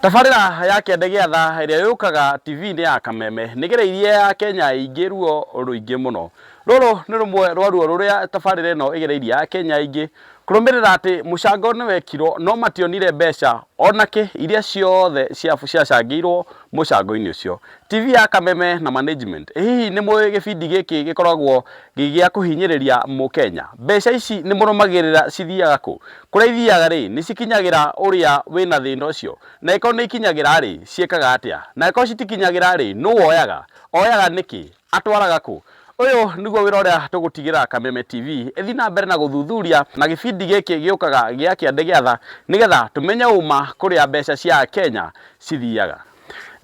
Tabarĩra ya kĩande gĩa tha ĩrĩa yũkaga TV-inĩ ya Kameme nĩgereirie ya Kenya ingĩ ruo rũingĩ mũno. Rũrũ nĩ rũmwe rwa ruo rũrĩa tabarĩra ĩno ĩgereirie ya Kenya ingĩ kũrũmĩrĩra atĩ mũcango nĩ wekirwo no mationire mbeca onake iria ciothe ciacangĩirwo mũcango-inĩ ũcio. TV ya Kameme na management hihi nĩ mũĩ gĩbindi gĩkĩ gĩkoragwo gĩa kũhinyĩrĩria mũkenya. Mbeca ici nĩ mũrũmagĩrĩra cithiaga kũ? Kũrĩa ithiaga rĩ nĩ cikinyagĩra ũrĩa wĩna thĩna ũcio, na ĩkorwo nĩ ikinyagĩra rĩ ciĩkaga atĩa, na ĩkorwo citikinyagĩra rĩ nũũ oyaga nĩkĩ, atwaraga kũ? Ũyũ nĩguo wĩra ũrĩa tũgũtigĩra Kameme TV ĩthiĩ na mbere na gũthuthuria na gĩbindi gĩkĩ gĩũkaga gĩa kĩande gĩa tha nĩgetha tũmenye ũma kũrĩa mbeca cia Kenya cithiaga.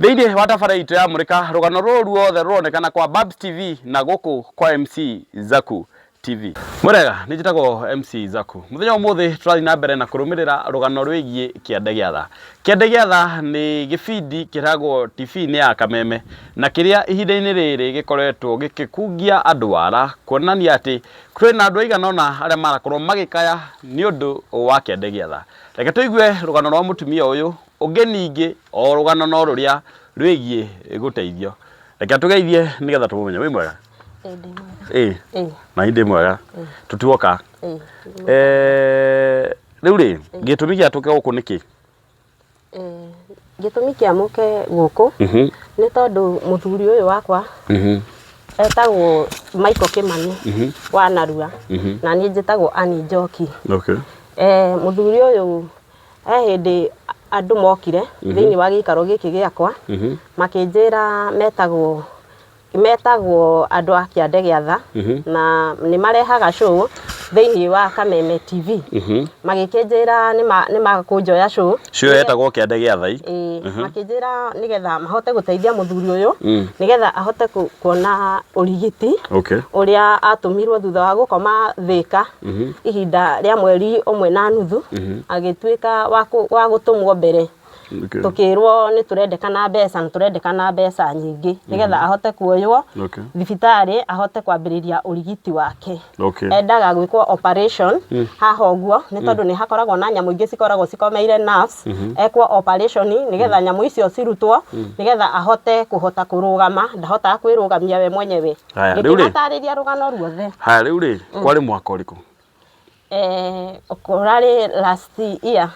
Thĩinĩ wa tabarĩra itũ ya Mũrĩka, rũgano rũrũ ruothe rũronekana kwa Babs TV na gũkũ kwa MC Zaku TV. Mwega, nĩ njĩtagwo MC Zaku. Mũthenya ũmũthĩ tũrathiĩ na mbere na kũrũmĩrĩra rũgano rwĩgiĩ kĩande gĩa tha. Kĩande gĩa tha nĩ gĩbindi kĩragwo TV-inĩ ya Kameme na kĩrĩa ihinda-inĩ rĩrĩ gĩkoretwo gĩkĩkungia andũ ara, kuonania atĩ kũrĩ na andũ aigana ũna arĩa marakorwo magĩkaya nĩ ũndũ wa kĩande gĩa tha. Reke tũigue rũgano rwa mũtumia ũyũ ũngĩ ningĩ o rũgano no rũrĩa rwĩgiĩ gũteithio. Reke tũgeithie nĩgetha tũmũmenye. Wĩ mwega? Na hindi mwega. Tũtuoka. Rĩu rĩ gĩtũmi gĩa tũke gũkũ nĩkĩ? Gĩtũmi kĩa mũke gũkũ nĩ tondũ mũthuri ũyũ wakwa etagwo Michael Kimani wa Narua na niĩ njĩtagwo Annie Njoki. Mũthuri ũyũ hĩndĩ andũ mokire thĩinĩ wa gĩikaro gĩkĩ gĩakwa makĩnjĩra metagwo andũ a kĩande gĩa tha na nĩ marehaga show thĩinĩ wa Kameme TV. Magĩkĩnjĩra nĩ makũnjoya show yetagwo kĩande gĩa tha. Makĩnjĩra nĩgetha mahote gũteithia mũthuri ũyũ nĩgetha ahote kuona ũrigiti ũrĩa atũmirwo thutha wa gũkoma Thĩka ihinda rĩa mweri ũmwe na nuthu, agĩtuĩka wa gũtũmwo mbere. Tukĩrwo nĩ tũrendekana mbeca nyingĩ nĩgetha ahote kuoywo thibitarĩ ahote kwambĩrĩria ũrigiti wake. Endaga gwĩkwo operation haha ũguo nĩ tondũ nĩ hakoragwo na nyamũ ingĩ cikoragwo cikomeire nerves. Ekwo operation nĩgetha nyamũ icio cirutwo nĩgetha ahote kũrũgama, ndahotaga kwĩrũgamia we mwenyewe. Ngĩtarĩria rũgano ruothe. Haya rĩu rĩ kwarĩ mwaka ũrĩkũ? Kũrarĩ last year.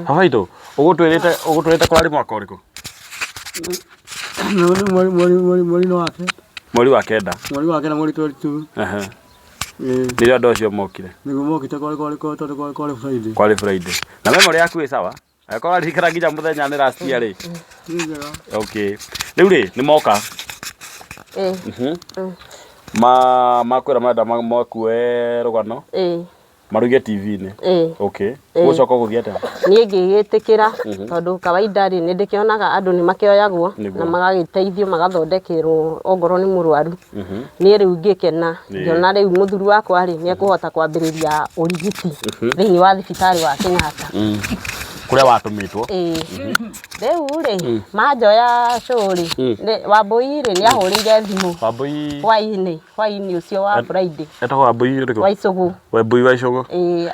Hawaito ũgũtwĩrĩte kwarĩ mwaka ũrĩkũ? Mweri wa kenda. Mweri 22. Nĩrĩo andũ acio mokire. Nĩguo mokite kwarĩ Friday. Na memory yaku ĩ sawa? Agĩkorwo aririkana nginya mũthenya nĩ last year rĩ? Okay. Rĩu rĩ nĩ moka? Makwĩra marenda makue rũgano? Maruge TV-inĩ. Okay. Ũgũcoka gũthiĩ atĩa? Niĩ ngĩgĩtĩkĩra tondũ kawaida rĩ nĩ ndĩkĩonaga andũ nĩ makĩoyagwo na magagĩteithio magathondekerwo ongorwo nĩ mũrwaru. Niĩ rĩu ngĩkena ngĩona rĩu mũthuri wakwa rĩ nĩ ekũhota kwambĩrĩria ũrigiti thĩinĩ wa thibitarĩ wa Kenyatta. Kũrĩa watũmĩtwo? Rĩu rĩ manjoya show rĩ Wambũi rĩ nĩ ahũrĩire thimũ. Wambũi hwainĩ ũcio wa Friday. Etagwo Wambũi ũrĩkũ? Wa Icũgũ. Wambũi wa Icũgũ.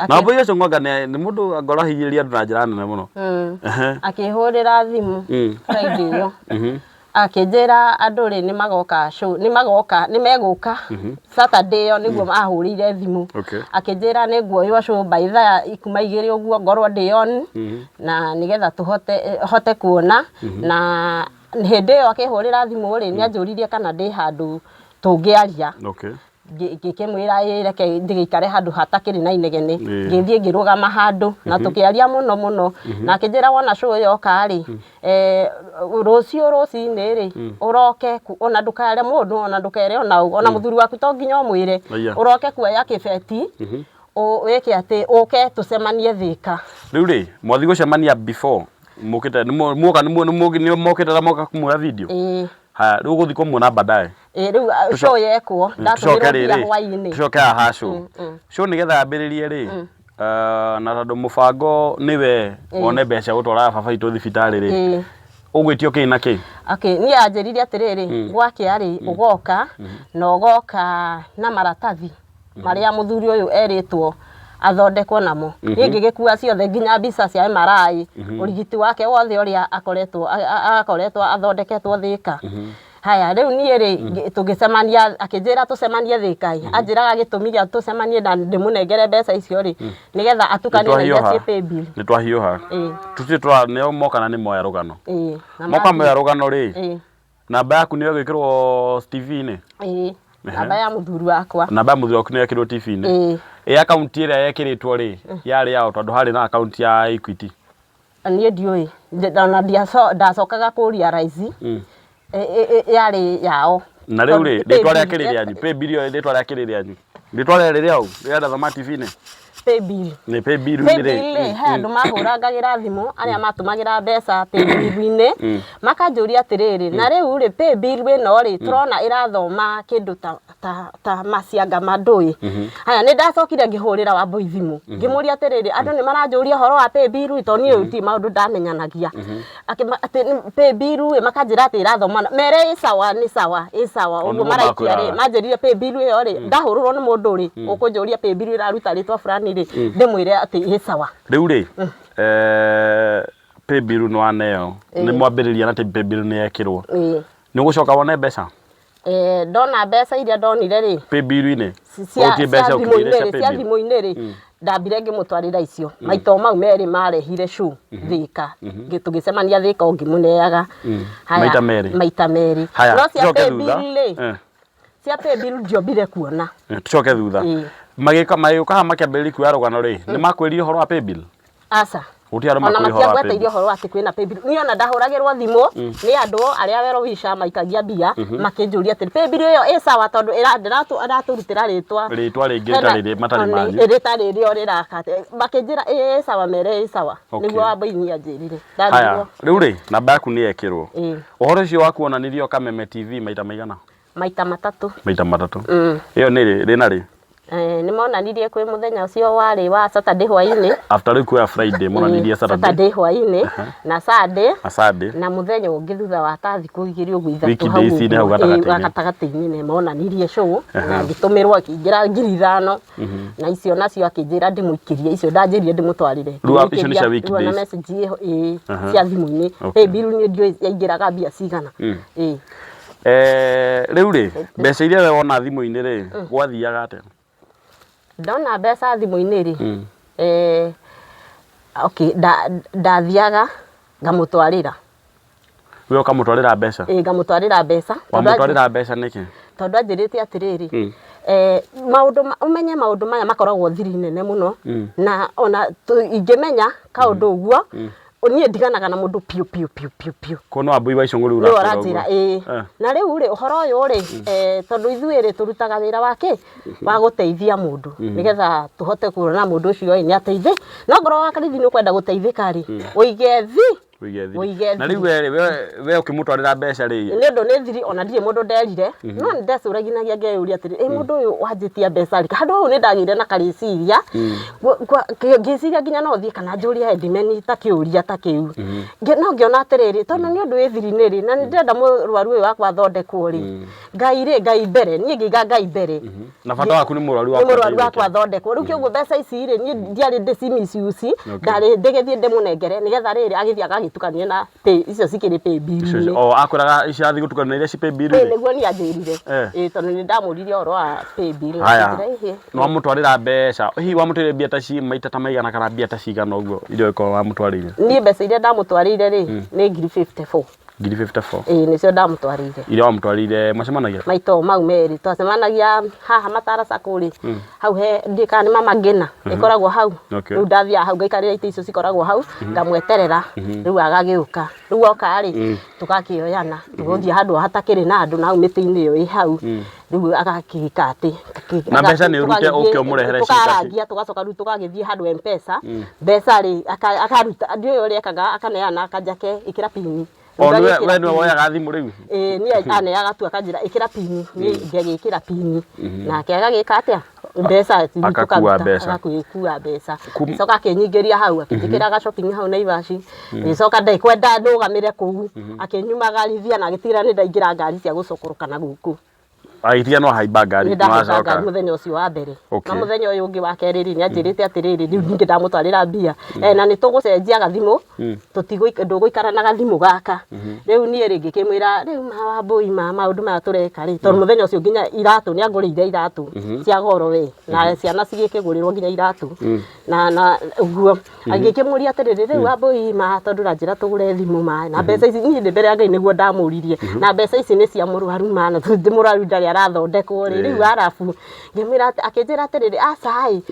Na Wambũi wa Icũgũ anga nĩ mũndũ angĩrahinyĩrĩria andũ na njĩra nene mũno. Akĩhũrĩra thimũ Friday ĩyo. Akĩnjĩra andũ rĩ nĩ megũka Saturday ĩyo nĩguo ahũrĩire thimũ. Akĩnjĩra nĩ nguoywo show by thaa 2:00 ũguo ngorwo ndĩ on na nĩgetha tũhote kuona. Na hĩndĩ ĩyo akĩhũrĩra thimũ rĩ nĩ anjũririe kana ndĩ handũ tũngĩaria. Ngĩkĩmwĩra reke ndĩgĩikare handũ hatakĩrĩ na inegene. Ngĩthiĩ ngĩrũgama handũ na tũkĩaria mũno na akĩnjĩra wona show yoka rĩ rũcinĩ rĩ ũroke ona ndũkare mũndũ ona ndũkere ona mũthuri waku to nginya ũmwĩre ũroke kuoya kĩbeti wĩke atĩ ũke tũcemanie Thĩka. Rĩu rĩ mwathi gũcemania before mokĩte nĩ mokĩte na moka kumuoya video? Haya rĩu ũgũthiĩ kũmuona baadaye? Rĩu show yekwo ndatũmĩrwo hwainĩ. Tũcoke haha show. Show nĩgetha yambĩrĩrie rĩ na tondũ mũbango nĩwe wone mbeca gũtwara baba witũ thibitarĩ rĩ ũgwĩtio kĩ na kĩ? Niĩ anjĩrire atĩrĩrĩ gwakĩa rĩ ũgoka na ũgoka na maratathi marĩa mũthuri ũyũ erĩtwo athondekwo namo ngigikua ciothe nginya mbica cia MRI urigiti wake wothe uria akoretwo athondeketwo Thika. Haya riu nie ri tugicemania akinjira tucemanie Thika anjiraga gitumi gia tucemanie na ndimunengere mbeca icio ri nigetha atukanie na iria pay bill ni twahiuha tuti twa ne moka na ni moya rugano moka moya rugano ri namba yaku niyo gwikirwo TV-ini namba ya muthuri wakwa namba ya muthuri waku niyo gwikirwo TV-ini account ira yekiritwo ri yari yao tondu hari na account ya Equity nie ndioi ndana ndacokaga kuria raici yari yao na riu ri ritwa ria kiriri anyu pay bill ritwa ria kiriri anyu ritwa ria riri au ria Thama TV-ini pay bill ni pay bill ni ri handu mahuragagira thimu aria matumagira mbeca pay bill-ini makanjuria atiriri na riu ri pay bill no ri turona irathoma kindu ta macianga mandui haya ni ndacokire ngihurira Wambui thimu ngimuria atiriri andu ni maranjuria horo wa pay bill to ni uti maundu ndamenyanagia ati pay bill makanjira ati irathoma mere ni sawa uguo maraikia ri manjirire pay bill yo ri ndahururwo ni mundu ri ukunjuria pay bill iraruta ritwa fulani ri ndimwire ati sawa riu ri pay bill no aneo ni mwambiriria na pay bill ni yekirwo ni gucoka wone mbeca ndona mbeca iria ndonire ri pay bill-ini uti mbeca ukire cia thimu-ini ri ndambire ngimutwarira icio maito mau meri marehire show Thika tugicemania Thika ngimuneaga maita meri no cia pay bill cia pay bill ndiombire kuona tucoke thutha magika hamakĩambĩrĩria kuoya rũgano ri ni makwĩrire horo wa pay bill aca uti aroma kwĩhora ona matiagweteire horo ati kwina pay bill ni ona ndahuragirwo thimu ni andu aria wero wisha maikagia mbia makinjuria ati pay bill iyo sawa tondu iraturutira ritwa ringi rĩtarĩ matari manyu rĩtarĩ rĩo rĩrakate makinjira sawa mere sawa niguo Wambui anjirire haya riu ri namba yaku ni yekirwo uhoro ucio waku onanirio Kameme TV maita maigana maita matatu iyo ni rina ri ni monanirie kwi muthenya ucio wari wa Saturday hwaini after riu kwa Friday monanirie Saturday hwaini na Sunday na muthenya ungi thutha wa ta thiku igiri ugu ithatu hau gatagati-ini ni monanirie show na ngitumirwo akingira 5,000 na icio nacio akinjira ndimuikirie icio ndanjirie ndimutwarire icio ni cia weekdays na message cia thimu-ini pay bill ni ndio yaingiraga mbia cigana riu ri mbeca iria we wona thimu-ini ri gwathiaga atia ndona mbeca thimu-ini ri okay ndathiaga ngamutwarira we ukamutwarira mbeca ngamutwarira mbeca wamutwarira mbeca niki tondu anjirite atiriri umenye maundu maya makoragwo thiri nene muno na ona ingimenya kaundu uguo nie ndiganaga na mundu piu kono Wambui wa icungu riu uratira na riu ri uhoro uyu ri tondu ithuĩ turutaga wira wake wa guteithia mundu nigetha tuhote kuona mundu ucio ni ateithi no ngoro wa karithi ni kwenda guteithika ri uige thi na riu we ukimutwarira mbeca ri ni undu ni thiri ona ndire mundu nderire no ndecuraginagia ngeuria atiri mundu uyu wanjitia mbeca ri handu hau ni ndagire na kariciria ngiciria nginya no thie kana njuria endimeni ta kiuria ta kiu no ngiona atiriri tondu ni undu wi thiri-ini ri na ndenda murwaru uyu wakwa athondekwo ri ngai mbere nie ngiga ngai mbere na bata waku ni murwaru wakwa athondekwo riu kiugo mbeca ici ri nie ndiari ndicimiciuci ndari ndigithie ndimunengere nigetha riri agithia gitukanie na pay icio cikiri pay bill akwiraga iciathi gutukania iria ci pay bill niguo ni anjirire tondu ni ndamuririe horo wa pay bill no amutwarira mbeca hihi wamutwarire mbia ta ci maita ta maigana kana mbia ta cigana uguo irio iko wamutwarire ni mbeca iria ndamutwarire ri ni 54 nicio ndamutwarire iria wamutwarire macemanagia maito mau meri twacemanagia haha Matara Sacco ri hau he ndika ni mama ngina ikoragwo hau riu ndathia hau ngaikarira ite icio cikoragwo hau ngamweterera riu agagiuka riu oka ri tukakioyana tuguthia handu hatakiri na andu na miti-ini iyo i hau riu agakika ati na mbeca ni urute uke umurehere tukaragia tugacoka riu tukagithie handu M-Pesa mbeca ri akaruta ndio yo ri akaneana akajake ikira pini we ni woyaga thimu riu ni aneaga tu akanjira ikira pini ni ngegikira pini nake agagika atia mbeca akakuua mbeca coka akinyingiria hau akijikira shopping hau Naivashi coka ndaikwenda ndugamire kuu akinyumagarithia na gitira ni ndaingira ngari cia gucokorokana guku Aitia no haimba ngari no acoka muthenya ucio wa mbere na muthenya uyu ungi wa keriri ni anjirite atiriri riu ninge ndamutwarira mbia na ni tugucenjia gathimu nduguikara na gathimu gaka riu nie ringi kimwira riu Wambui maundu maya tureka ri tondu muthenya ucio nginya iratu ni angurire iratu cia goro we na ciana cigikigurirwo nginya iratu na uguo agikimuria atiriri riu Wambui tondu ranjira tugure thimu na mbeca ici ni mbere ya Ngai niguo ndamuririe na mbeca ici ni cia murwaru mana ndi murwaru ndari arathondekwo riu arafu ngimira akinjira atiriri acai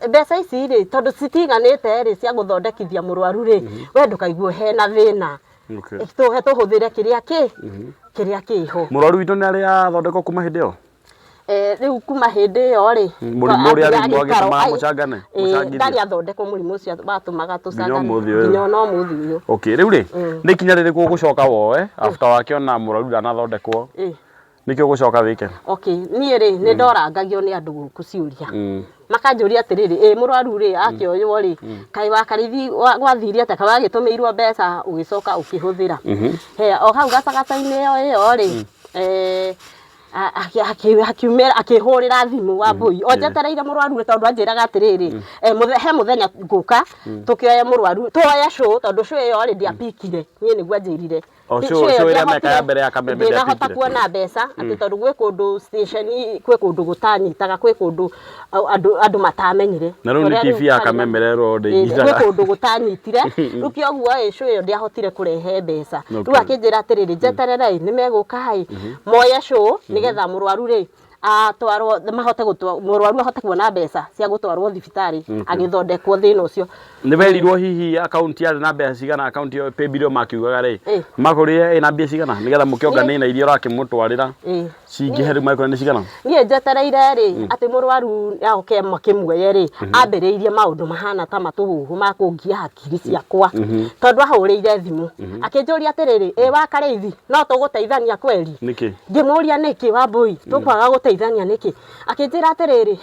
mbeca ici ri tondu citiganite ri cia guthondekithia murwaru ri we ndukaigue hena thina tuhuthire kiria kiho murwaru witu ni ari athondekwo kuma hindi yo riu kuma hindi yo ri murimu uria ari agitama mucangane ndari athondekwo murimu ucio batumaga tucangane nginya no muthi uyu riu ri ni kinya riri gugucoka woe after wakiona murwaru ndanathondekwo nikio gucoka wike nie ri ni ndorangagio ni andu guku ciuria makanjuria atiriri murwaru ri akioywo ri kai wa karithi gwathiria ata kawa gitumirwo mbeca ugicoka ukihuthira o hau gacagacaine yo ri akiumera akihurira thimu Wambui onjetereire murwaru tondu anjiraga atiriri he muthenya nguka tukioya murwaru tuoya show tondu show yo ri ndiapikire nie niguo anjirire show ira meka ya mbere ya Kameme ndinahota kuona mbeca ati tondu gwi kundu station gwi kundu gutanyitaga gwi kundu andu matamenyire na riu ni TV ya Kameme rero ndigithaga gwi kundu gutanyitire riu kioguo show yo ndiahotire kurehe mbeca riu akinjira atiriri njeterere ni meguka hai moya show nigetha murwaru ri atwarwo mahote murwaru ahote kuona mbeca cia gutwarwo thibitari agithondekwo thina ucio ni verirwo hihi account ya na mbeca cigana account yo paybill makiugaga ri makurire ina mbia cigana nigetha mukionga na irio rakimutwarira cingiheru maikora ni cigana nie njetereire ri ati murwaru aoke makimwoye ri ambiriirie maundu mahana ta matuhuhu makungia hakiri ciakwa tondu ahurire thimu akinjuria atiriri wa Kareithi no tuguteithania kweli niki ngimuria niki Wambui tukwaga guteithania niki akinjira atiriri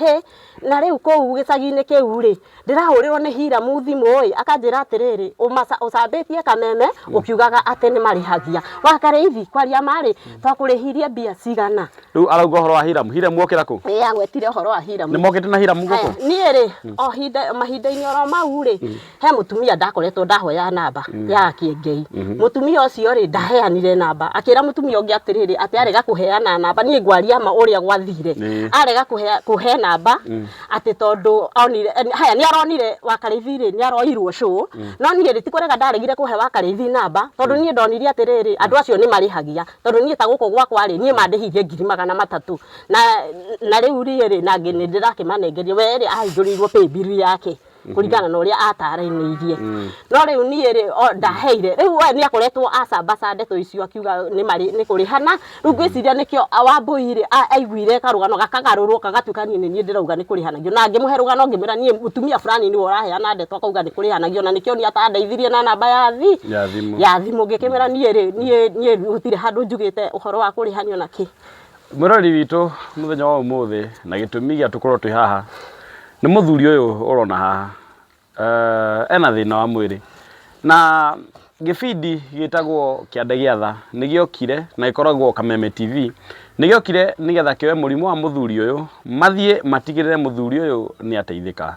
na riu kuu gicagi-ini kiu ri ndirahurirwo ni Hiramu thimu oi akanjira atiriri ucambitie Kameme ukiugaga ati ni marihagia wa Kareithi kwaria mari twakurihirie mbia cigana riu arauga horo wa Hiramu okira ku agwetire horo wa Hiramu ni mokete na Hiramu guko nie ri o mahinda-ini oro mau ri he mutumia ndakoretwo ndahoya namba ya Kiengei mutumia ucio ri ndaheanire namba akira mutumia ungi atiriri ati arega kuheana namba nie ngwaria ma uria gwathire arega kuhe namba ati tondu onire haya ni aronire wa Kareithi ri ni aroirwo show no nie ri tikurega ndaregire kuhe wa Kareithi namba tondu nie ndonirie atiriri andu acio ni marihagia tondu nie ta guko gwakwa ri nie mandihirie 300 na riu ri na ngini ndirakimanengeria we ri ahinguriirwo paybill yake kuringana na uria ataraniirie no riu nie ri ndaheire riu ni akoretwo acamba ndeto icio akiuga ni kurihana riu ngwiciria nikio Wambui ri aiguire karugano gakagarurwo kagatukanio ni nie ndirauga ni kurihanagio na ngimuhe rugano ngimira nie mutumia fulani ni woraheana ndeto akauga ni kurihanagio na nikio ni atandeithirie na namba ya thimu ngikimira nie gutire handu njugite uhoro wa kurihanio na ki murori witu muthenya wa umuthi na gitumi gia tukorwo twi haha ni muthuri uyu urona haha ena thina wa mwiri na gibindi gitagwo kiande giatha nigiokire na ikoragwo Kameme TV nigiokire nigetha kioe murimu wa muthuri uyu mathie matigirire muthuri uyu ni ateithika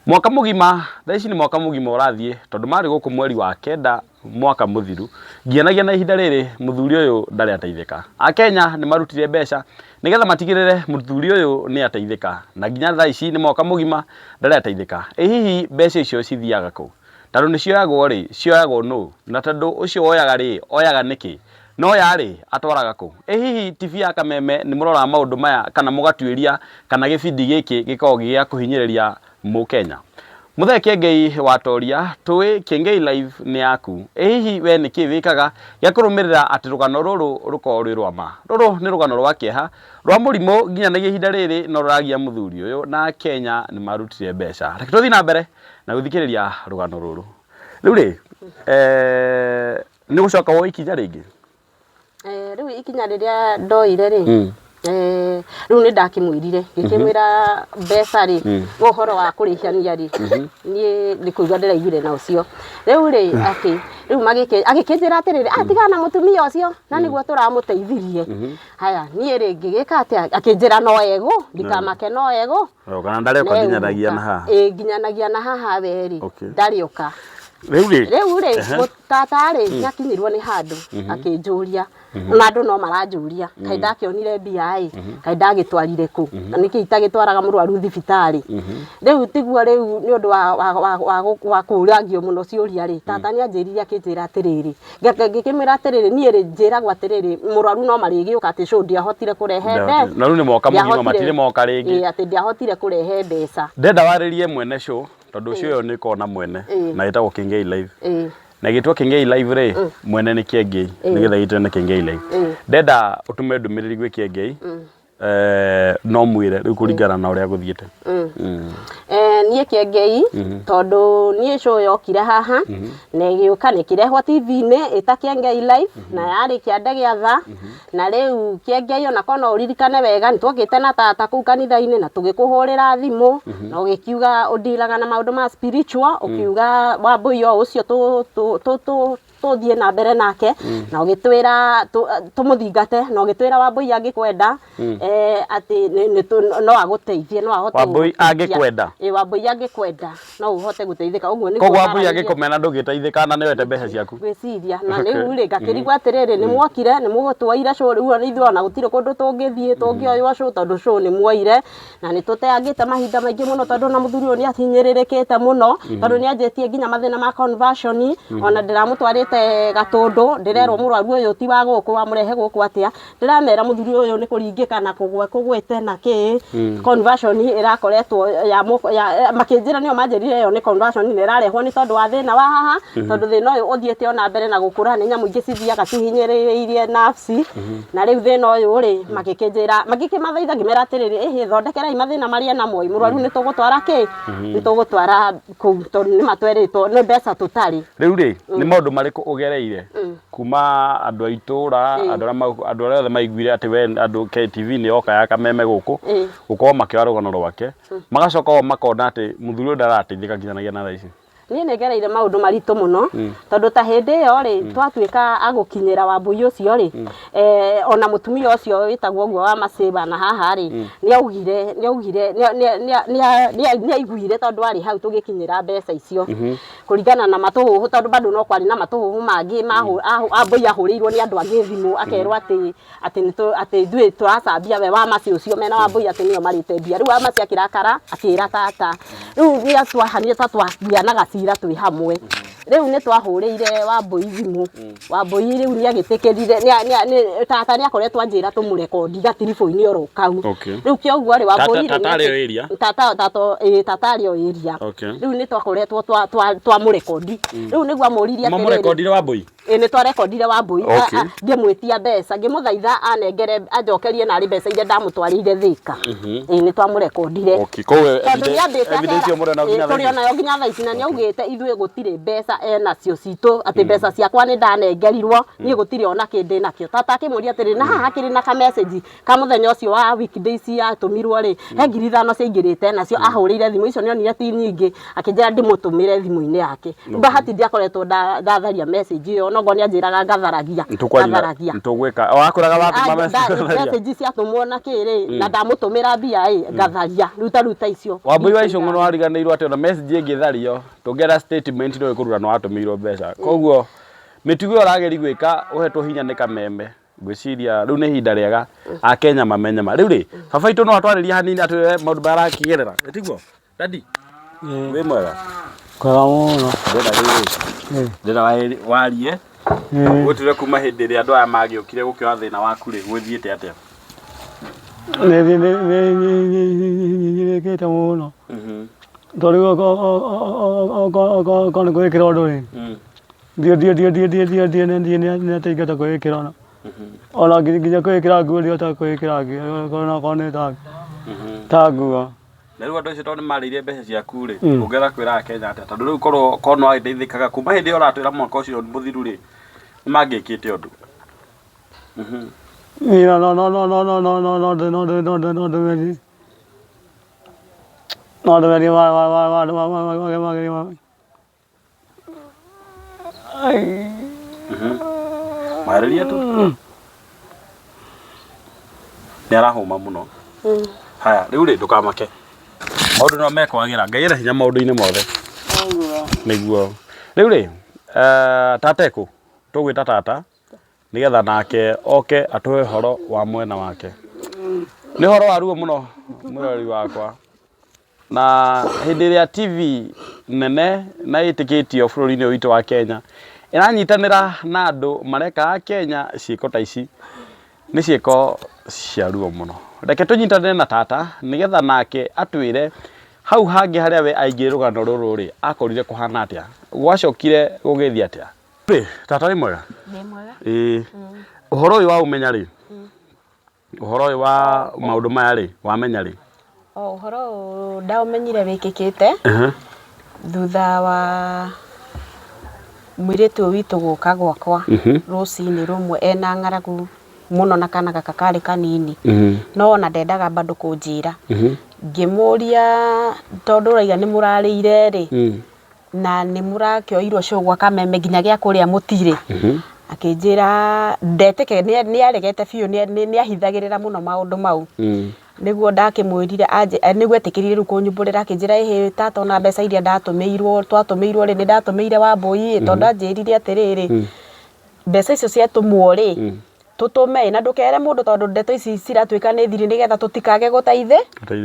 mwaka mugima thaici ni mwaka mugima urathie tondu mari guku mweri wa kenda mwaka muthiru ngianagia na ihinda riri muthuri uyu ndari ateithika akenya ni marutire mbeca nigetha matigirire muthuri uyu ni ateithika na nginya thaici ni mwaka mugima ndari ateithika hihi mbeca icio cithiaga ku tondu ni cioyagwo ri cioyagwo no na tondu ucio oyaga ri oyaga niki no yari atwaraga ku hihi TV ya Kameme ni murora maundu maya kana mugatuiria kana gibindi giki gikao gia kuhinyiriria Mukenya Muthe Kiengei watoria tui Kiengei live ni yaku hihi we ni kivikaga ya kurumirira ati rugano ruru ruko ri rwama ruru ni rugano rwa kieha rwa murimo nginya na ihinda riri no ruragia muthuri uyu na Kenya ni marutire mbeca reke tuthi na mbere na guthikiriria rugano ruru riu ri ni gucoka wo ikinya ringi riu ikinya riria ndoire ri riu ni ndakimwirire ngikimwira mbeca ri uhoro wa kurihania ri ni ndikuigua ndiraiguire na ucio riu ri riu agikinjira atiriri atigana mutumia ucio na niguo turamuteithirie haya nie ri ngigika atia akinjira no ego ndikamake no ego kana ndare kwa nginyanagia na haha nginyanagia na haha weri ndarioka riu ri mutata ri nyakinyirwo ni handu akinjuria na andu no maranjuria kai ndakionire mbia kai ndagitwarire ku niki itagitwaraga murwaru thibitari riu tiguo riu ni undu wa kurangio muno ciuria ri tata ni anjiriria akinjira atiriri ngikimira atiriri nie ri njiragwo atiriri murwaru no marigiuka ati co ndiahotire kurehe mbe na riu ni moka munyima matire moka ringi ati ndiahotire kurehe mbeca ndenda waririe mwene co tondu ucio yo ni kona mwene na itagwo Kengei Live na gitwa Kengei Live ri mwene ni Kengei nigetha gitwe ni Kengei Live ndenda utume ndumiriri gwi Kengei no mwire riu kuringana na uria guthiete nie Kengei tondu nie show yokire haha na igiuka nikirehwo TV-ini ita Kengei Live na yari kiande giatha na riu Kengei ona kono uririkane wega ni twokite na tata kuu kanitha-ini na tugikuhurira thimu na ugikiuga undilaga na maundu ma spiritual ukiuga Wambui o ucio tuthie na mbere nake na ugitwira tumuthingate na ugitwira Wambui angikwenda ati no aguteithie no ahote Wambui angikwenda Wambui angikwenda no uhote guteithika uguo ni koguo Wambui angikumena ndugiteithika na niwete mbeca ciaku gwiciria na riu ri ngakirigwa atiriri ni mwokire ni mugutwaira show riu ni ithuona gutire kundu tungithie tungioywa show tondu show ni mwaire na ni tuteangite mahinda maingi muno tondu na muthuri ni atinyiririkite muno tondu ni anjetie nginya mathina ma conversion ona ndiramutwarite Gatundu ndirerwo murwaru uyu ti wa guku wa murehe guku atia ndiramera muthuri uyu ni kuringika na kugwete na ki conversion irakoretwo ya makinjira nio manjirire yo ni conversion ni irarehwo ni tondu wa thina wa haha tondu thina uyu uthiete ona mbere na gukura ni nyamu ingi cithiaga cihinyiriirie nafsi na riu thina uyu ri magikinjira magikimathaitha ngimera atiriri thondekerai mathina maria na moi murwaru ni tugutwara ki ni tugutwara tondu ni matweritwo ni mbeca tutari riu ri ni maundu mariku ugereire kuma andu a itura andu aria maiguire ati we andu KTV ni oka ya kameme guku gukorwo makiwa rugano rwake magacoka makona ati muthuri ndarateithika nginyanagia na thaici ni negereire maundu maritu muno tondu ta hindi yo ri twatuika agukinyira Wambui ucio ri ona mutumia ucio witagwo guo wa Masiba na haha ri ni augire ni aiguire tondu ari hau tugikinyira mbeca icio kuringana na matuhuhu tondu bado no kwari na matuhuhu mangi Wambui ahurirwo ni andu angi thimu akerwo ati ndui turacambia we wa Masi ucio mena Wambui ati nio marite mbia riu wa Masi akirakara akira tata riu ni atwahanire tatwagianaga cira twi hamwe riu ni twahuriire Wambui thimu Wambui riu ni agitikirire ni tata ni akoretwo anjira tumurekondi gatirifu-ini oro kau riu kioguo ri Wambui tata rio area riu ni twakoretwo twamurekondi riu niguo amuririe atiriri murekondire Wambui ni twarekondire Wambui ngimwitia mbeca ngimuthaitha anengere anjokerie na ri mbeca ile ndamutwarire Thika ni twamurekondire evidence yo murena nginya turi ona yo nginya thaici na ni augite ithuĩ gutire mbeca enacio citũ ati mbeca ciakwa ni ndanengerirwo ni gutire ona kindi nakio tata akimuria atiri na haha kiri na ka message ka muthenya ucio wa weekdays atumirwo ri he ngiri 5 ciaingirite nacio ahurire thimu icio nionire ti nyingi akinjira ndimutumire thimu-ini yake bahati ndiakoretwo ndatharia message iyo nogo ni anjiraga ngatharagia ntugwika wakuraga watuma message ciatumwo na kiri na ndamutumira mbia ngatharia ruta icio Wambui wa icungu no ariganirwo ati ona message ingithario tungera statement no ikurura no atumirwo mbeca koguo mitugo urageri gwika uhetwo hinya ni kameme gwiciria riu ni hinda riega a Kenya mamenye ma riu ri baba itu no atwariria hanini ati maundu barakigerera etiguo dadi we mwega kwega muno ndira warie gutire kuma hindi ri andu aya magiukire gukioa thina waku ri gwithiite atia ne kete muno torigo ko gwikira undu ri dio ne teigata gwikira ona ona nginya gwikira nguo ri ota gwikira ona kone taguo na riu andu acio tondu marĩire mbeca ciaku ri ungera kwira Kenya atia tondu riu korwo no agiteithikaga kuma hindi uratwira mwaka ucio muthiru ri mangikite undu Mareria tu. Nĩarahũma mũno. Haya, rĩu rĩ ndũkamake. Maũndũ no mekwagira Ngai ena hinya maũndũ-inĩ mothe. Nĩguo. Rĩu rĩ tata ĩkũ tũgwĩta tata nĩgetha nake oke atũhe horo wa mwena wake. Nĩ horo wa ruo mũno mũrori wakwa. Na hĩndĩ ĩrĩa TV nene na ĩtĩkĩtio bũrũri-inĩ witũ wa Kenya ĩranyitanĩra na andũ mareka Kenya ciĩko ta ici nĩ ciĩko cia ruo mũno. Reke tũnyitanĩre na tata nĩgetha nake atwĩre hau hangĩ harĩa we aingĩ rũgano rũrũ rĩ akorire kũhana atĩa, gwacokire gũgĩthiĩ atĩa. Rĩ tata nĩ mwega? Nĩ mwega. Ũhoro ũyũ wa ũmenya rĩ, ũhoro ũyũ wa maũndũ maya rĩ wamenya rĩ? Ũhoro ndaũmenyire wĩkĩkĩte thutha wa mũirĩtu witũ gũka gwakwa rũcinĩ rũmwe ena ng'aragu mũno na kana gaka karĩ kanini, no ona ndendaga bado kũnjĩra. Ngĩmũria tondũ ũraiga nĩ mũrarĩire rĩ na nĩ mũrakĩoirwo cũgwa kameme nginya gĩa kũrĩa mũtirĩ, akĩnjĩra ndetĩke nĩ aregete biũ, nĩ ahithagĩrĩra mũno maũndũ mau. Nĩguo ndakĩmwĩrire nĩguo etĩkĩrire rĩu kũnyumbũrĩra, akĩnjĩra ĩhĩ tata ona mbeca iria twatũmĩirwo rĩ nĩ ndatũmĩire Wambũi, tondũ anjĩrire atĩrĩrĩ mbeca icio ciatũmwo rĩ tũtũme na ndũkere mũndũ tondũ ndeto ici ciratuĩka nĩ thiri nĩgetha tũtikage gũteithĩ,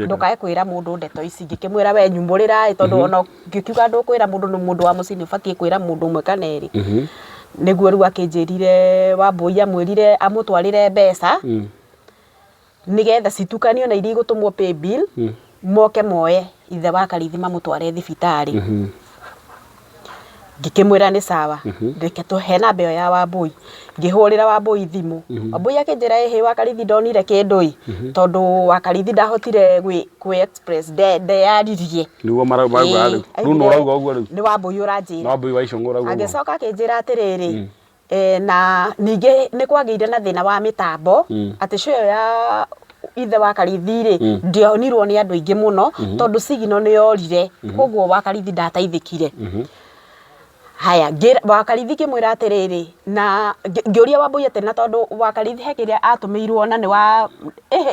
ndũkae kwĩra mũndũ ndeto ici. Ngĩkĩmwĩra we nyumbũrĩra tondũ ona ngĩkiuga ndũkwĩra mũndũ nĩ mũndũ wa mũciĩ nĩ ũbatiĩ kwĩra mũndũ ũmwe kana erĩ. Nĩguo rĩu akĩnjĩrire Wambũi amwĩrire amũtwarĩre mbeca nĩgetha citukanio na iria igũtũmwo paybill moke moe ithe wa Karithi mamũtware thibitarĩ. Ngĩkĩmwĩra nĩ sawa, reke tũhe namba ĩyo ya Wambũi. Ngĩhũrĩra Wambũi thimũ, Wambũi akĩnjĩra ĩhĩ wa Karithi ndonire kĩndũ tondũ wa Karithi ndahotire kwĩ express ndeyaririe. Nĩguo marauga rĩu nũ ũrauga ũguo rĩu? Nĩ Wambũi ũranjĩra. Wambũi wa Icũng'ũ ũrauga ũguo. Agĩcoka akĩnjĩra atĩrĩrĩ na ningĩ nĩ kwagĩire na thĩna wa mĩtambo atĩ show ya ithe wa Karithi rĩ ndionirwo nĩ andũ aingĩ mũno tondũ signal nĩ yorire, koguo wa Karithi ndateithĩkire. Haya wa Karithi kĩmwĩra atĩrĩrĩ na ngĩũria Wambũi atĩ na tondũ wa Karithi he kĩrĩa atũmĩirwo na nĩ wa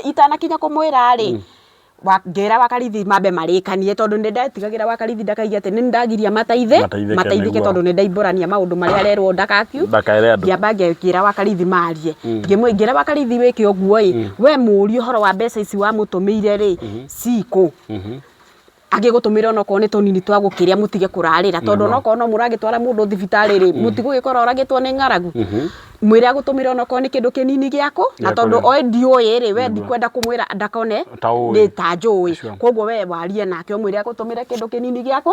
itanakinya kũmwĩra rĩ ngĩra wa Karithi mambe marĩkanie tondũ nĩ ndetigagĩra wa Karithi ndakaige atĩ nĩ ndagiria mateithĩke tondũ nĩ ndaimbũrania maũndũ marĩa arerwo ngĩamba ngĩra wa Karithi marie. Ngĩra wa Karithi wĩke ũguo we mũũrie ũhoro wa mbeca ici wamũtũmĩire rĩ cikũ, agĩgũtũmĩra onokorwo nĩ tũnini twa gũkĩrĩa mũtige kũrarĩra tondũ onokorwo no mũragĩtwara mũndũ thibitarĩ rĩ mũtigũgĩkora oragĩtwo nĩ ng'aragu. Mwĩre agũtũmĩra onokorwo nĩ kĩndũ kĩnini gĩako na tondũ oĩ ndiũĩ rĩ we ndikwenda kũmwĩra ndakone nĩ ta njũĩ, koguo we warie nake ũmwĩre agũtũmĩre kĩndũ kĩnini gĩako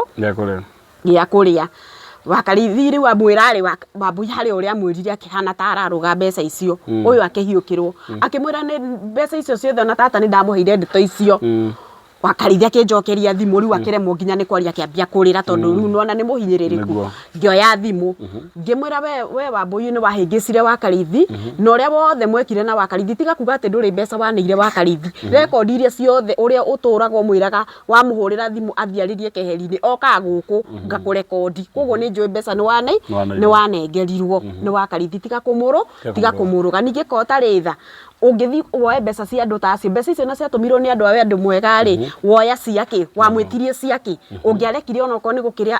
gĩa kũrĩa. Wa Karithi rĩu amwĩra rĩ Wambũi harĩ ũrĩa amwĩrire akĩhana ta ararũga mbeca icio, ũyũ akĩhiũkĩrwo akĩmwĩra nĩ mbeca icio ciothe ona tata nĩ ndamũheire ndeto icio. Wa Karithi akĩnjokeria thimũ rĩu akĩremwo nginya nĩ kwaria akĩambia kũrĩra tondũ rĩu nona nĩ mũhinyĩrĩrĩku. Ngĩoya thimũ ngĩmwĩra we Wambũi nĩ wahĩngĩcire wa Karithi na ũrĩa wothe mwekire na wa Karithi tiga kuga atĩ ndũrĩ mbeca wanĩire wa Karithi, rekondi iria ciothe ũrĩa ũtũraga ũmwĩraga wamũhũrĩra thimũ athiarĩrie keheri-inĩ oka gũkũ ngakũrekondi, koguo nĩ njũĩ mbeca nĩ wanengerirwo nĩ wa Karithi, tiga kũmũrũga. Ningĩ ko tarĩ tha ũngĩthi woe mbeca cia andũ ta acio, mbeca icio na ciatũmirwo nĩ andũ a wendo mwega rĩ woya ciake wamwĩtirie ciake ũngĩarekire onokorwo nĩ gũkĩrĩa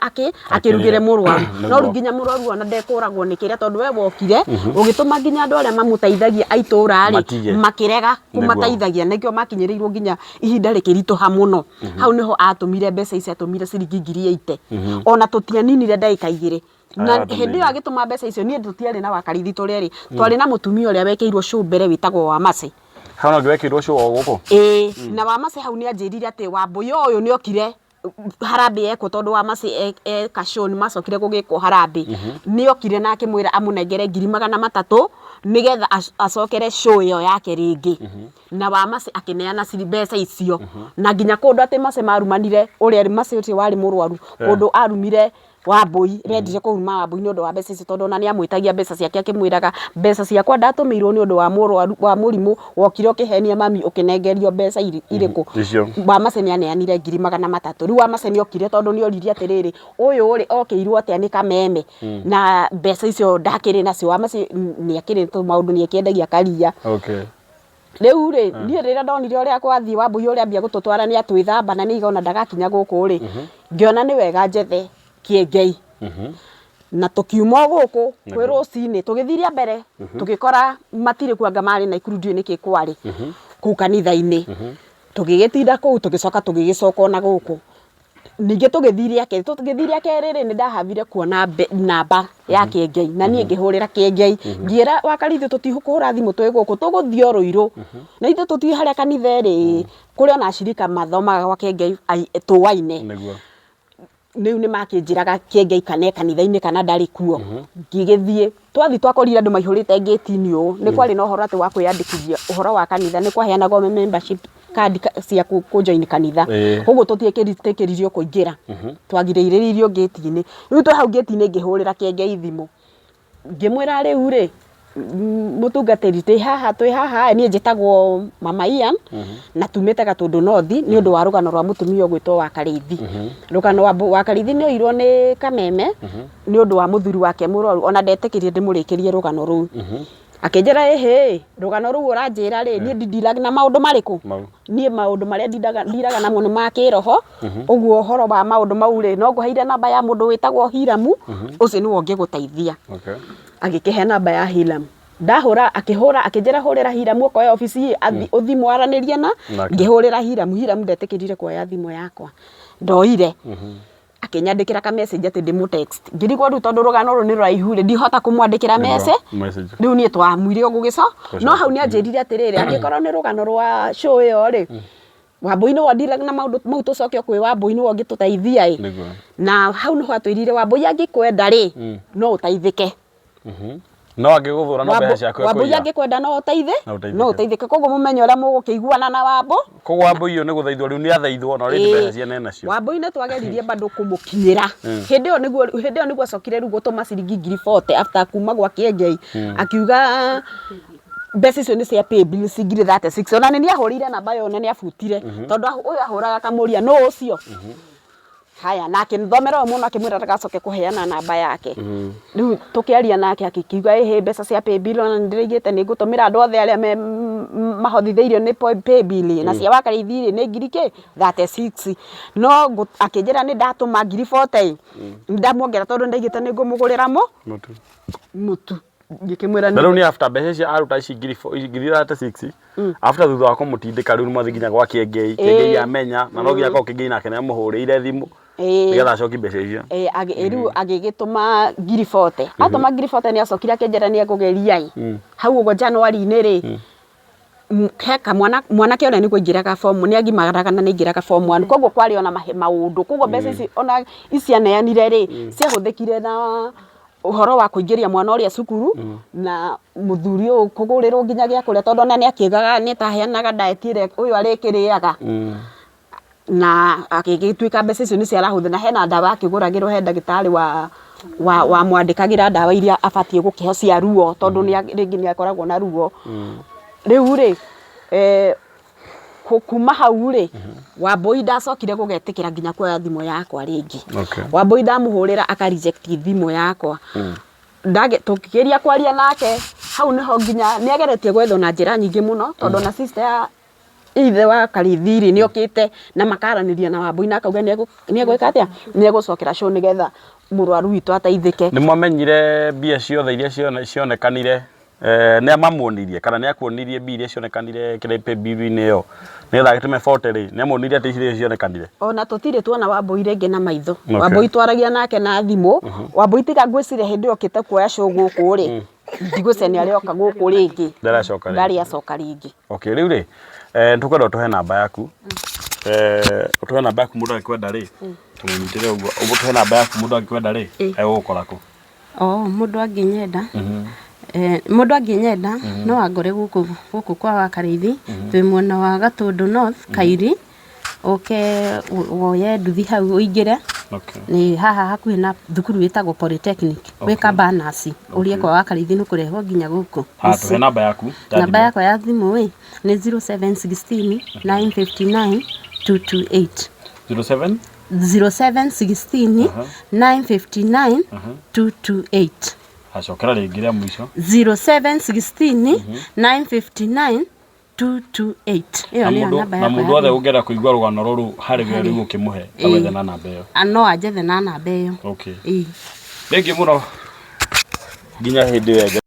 akĩrugĩre mũrwaru, no rĩu nginya mũrwaru ona ndekũragwo nĩ kĩrĩa tondũ we wokire ũgĩtũma nginya andũ arĩa mamũteithagia aitũra rĩ makĩrega kũmateithagia, nĩkĩo makinyĩrĩirwo nginya ihinda rĩkĩritũha mũno. Hau nĩho atũmire mbeca ici, atũmire ciringi 80,000 ona tũtianinire ndagĩka 2 na hĩndĩ ĩyo agĩtũma mbeca icio niĩ tũtiarĩ na wa Karithi tũrĩ twarĩ na mũtumia ũrĩa wekĩirwo show mbere wĩtagwo Wamacĩ. Hau no wekĩirwo show o gũkũ? Na Wamacĩ hau nĩ anjĩrire atĩ Wambũi ũyũ nĩ okire Harambee ekwo tondũ Wamacĩ eka show nĩ macokire gũgĩkwo Harambee, nĩ okire na akĩmwĩra amũnengere 300,000 nĩgetha acokere show ĩyo yake rĩngĩ. Na Wamacĩ akĩneana mbeca icio na nginya kũndũ atĩ Macĩ marumanire ũrĩa Macĩ ũcio warĩ mũrwaru kũndũ arumire Wambui rendire kuma Wambui ni undu wa mbeca ici tondu na ni amwitagia mbeca ciake akimwiraga mbeca ciakwa ndatumirwo ni undu wa wa murimu wokire ukihenia mami ukinengerio mbeca iriku wa maceni aneanire 300,000 riu wa maceni okire tondu ni oririe atiriri uyu uri okiirwo atia ni kameme na mbeca icio ndakiri nacio wa maceni ni akiri tu maundu ni akiendagia karia riu ri ni rira ndonire uria kwathii Wambui uria ambia gututwara ni atwithamba na ni igona ndagakinya guku ri ngiona ni wega njethe Kiengei na tukiuma guku kwi rucini tugithiria mbere tugikora matire kuanga mari na ikurudio niki kwari ku kanitha-ini tugigitinda ku tugigicoka ona guku ningi tugithiria keri ni ndahavire kuona namba ya Kiengei na nie ngihurira Kiengei ngira wakarithi tutihukura thimu twi guku tuguthio Ruiru na ithu tuti haria kanitha ri kuri ona ashirika mathomaga gwa Kiengei tuwaine niu ni makinjiraga Kiengei kana kanitha-ini kana ndari kuo ngigithie twathi twakorire andu maihurite gate-ini ni kwari na uhoro ati wa kwiyandikithia uhoro wa kanitha ni kwaheanagwo membership card cia ku join kanitha koguo tutiekeritio kuingira twagiriririo gate-ini riu twa hau gate-ini ngihurira Kiengei thimu ngimwira riu ri mutungatiri twi haha ni njitagwo Mama Ian na tumite Gatundu North ni undu wa rugano rwa mutumia ogwitwo wa Karithi rugano wa Karithi ni oirwo ni Kameme ni undu wa muthuri wake muroru ona ndetekirie ndimurikirie rugano ruu akinjira rugano ruu uranjira ri ni ndiraga na maundu mariku ni maundu maria ndiraga namo ni makiroho uguo horo wa maundu mau ri no nguheire namba ya mundu witagwo Hiramu ucio ni wonge guteithia agikihe namba ya Hiramu ndahura akihura akinjira hurira Hiramu okoya ofisi uthimu aranirie na ngihurira Hiramu ndetikirire kuoya thimu yakwa ndoire akinyandikira ka message ati ndimu text ngirigwo ru tondu rugano ru ni raihu ri ndihota kumwandikira message riu nie twamwire gugico no hau ni anjirire atiriri angikorwo ni rugano rwa show yo ri Wambui no ndiraga na maundu mau tucoke kwi Wambui no ngituteithia na hau no hatwirire Wambui angikwenda ri no uteithike no angiguthura no mbeca ciakwe Wambui angikwenda no uteithike koguo mumenye uria mugukiguana na Wambui koguo Wambui iyo ni guthaithwo riu ni athaithwo no ri mbeca ciene nacio Wambui ni twageririe bado kumukinyira hindi yo niguo acokire riu gutuma ciringi 40,000 after kuma gwa Kiengei akiuga mbeca icio ni cia paybill 36 ona ni ahurire namba yo ni afutire tondu uyu ahuraga kamuria no ucio haya nake thomera muno akimwira ndagacoke kuheana namba yake riu tukiaria nake akikiuga mbeca cia paybill ona ndirigite ni ngutumira andu othe aria mahothitheirio ni paybill na cia Wakarithi ni ngiri 36 no akinjira ni ndatuma 40,000 ndamuongera tondu ndaigite ni ngumugurira mutu ngikimwira riu ni after mbeca cia aruta ici ngiri 36 after thutha wa kumutindika riu mwathi nginya gwa Kiengei amenya na no nginya ko Kiengei nake ni amuhurire thimu nigetha acoki mbeca icio riu agigituma ngiri 40 atuma ngiri 40 ni acokire akinjira ni ekugeria hau ugo January-ini ri heka mwanake ona ni kuingiraga form ni agimagaraga na ni ingiraga form 1 koguo kwari ona maundu koguo mbeca ici ona icianeanire ri ciahuthikire na uhoro wa kuingiria mwana uria cukuru na muthuri uyu kugurirwo nginya gia kuria tondu ona ni akigaga ni taheanaga diet ire uyu arikiriaga na akigituika mbeca icio ni ciarahutha na hena ndawa akiguragirwo he ndagitari wa mwandikagira ndawa iria abatie gukiho cia ruo tondu ni ringi ni akoragwo na ruo riu ri kuma hau ri Wambui ndacokire gugetikira nginya kuoya thimu yakwa ringi Wambui ndamuhurira aka reject thimu yakwa tukigeria kwaria nake hau niho nginya ni ageretie gwetho na njira nyingi muno tondu na sister ya ithe wa Karithi ni okite na makaraniria na Wambui na akauga ni egwika atia ni egucokera show nigetha murwaru witu ateithike ni mwamenyire mbia ciothe iria cionekanire ni amamuonirie kana ni akuonirie mbia iria cionekanire kiripe bibi-ini yo nigetha agitume 40 ri ni amuonirie ati icio cionekanire ona tutire tuona Wambui ringi na maitho Wambui twaragia nake na thimu Wambui tiga ngwicire hindi okite kuoya show guku ri ndigwicenia arioka guku ringi ndari acoka ringi okay riu ri tukwenda utuhe namba yaku utuhe namba yaku mundu angikwenda ri tunyitire uguo utuhe namba yaku mundu angikwenda ri egukora ku mundu anginyenda mundu anginyenda no angore guku kwa Wakarithi twi mwena wa Gatundu North Kairi woye nduthi hau uingire ni haha hakuhi na thukuru witagwo Polytechnic weka banasi urie kwa wakarithi nukurehwo nginya guku tuhe namba yaku namba yako ya thimu ni 0716 959 228 0716 959 228 acokera ringi ria mwisho 0716 959 228 iyo ni namba na mundu othe ungera kuigwa rugano ruru hari we riu ukimuhe awethe na namba iyo no ajethe na namba iyo okay thank you muno nginya hindi wege